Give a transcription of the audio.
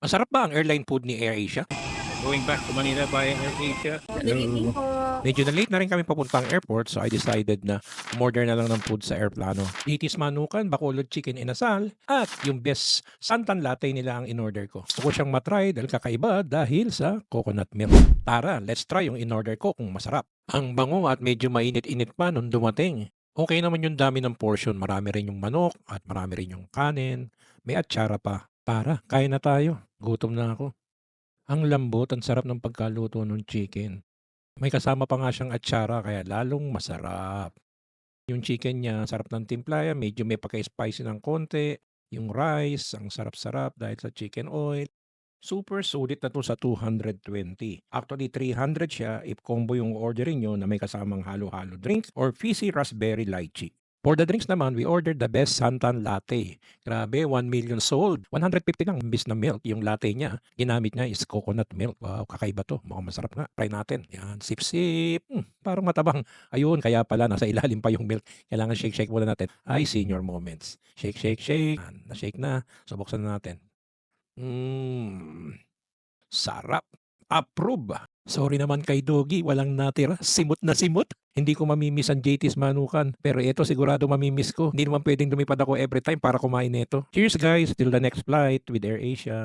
Masarap ba ang airline food ni AirAsia? Going back to Manila by AirAsia. Good evening po. Medyo na late na rin kami papuntang airport, so I decided na umorder na lang ng food sa airplano. Itis Manukan, Bacolod Chicken Inasal, at yung best santan latte nila ang in-order ko. Gusto ko siyang matry dahil kakaiba dahil sa coconut milk. Tara, let's try yung in-order ko kung masarap. Ang bango at medyo mainit-init pa nung dumating. Okay naman yung dami ng portion. Marami rin yung manok at marami rin yung kanin. May atsara pa. Para, kain na tayo. Gutom na ako. Ang lambot, ang sarap ng pagkaluto ng chicken. May kasama pa nga siyang atsara kaya lalong masarap. Yung chicken niya, sarap ng timpla yan, medyo may pagka-spicy ng konti. Yung rice, ang sarap-sarap dahil sa chicken oil. Super sulit na to sa 220. Actually, 300 siya if combo yung ordering nyo na may kasamang halo-halo drinks or fizzy raspberry lychee. For the drinks naman, we ordered the best santan latte. Grabe, 1 million sold. 150 lang imbis na milk. Yung latte niya, ginamit niya is coconut milk. Wow, kakaiba to. Mukhang masarap nga. Try natin. Yan, sip-sip. Parang matabang. Ayun, kaya pala nasa ilalim pa yung milk. Kailangan shake-shake muna natin. Ay, senior moments. Shake, shake, shake. Yan, na-shake na. So, buksan na natin. Sarap. Approve. Sorry naman kay Doggy, walang natira. Simot na simot. Hindi ko mamimiss ang JT's Manukan. Pero ito sigurado mamimiss ko. Hindi naman pwedeng lumipad ako every time para kumain nito. Cheers guys, till the next flight with AirAsia.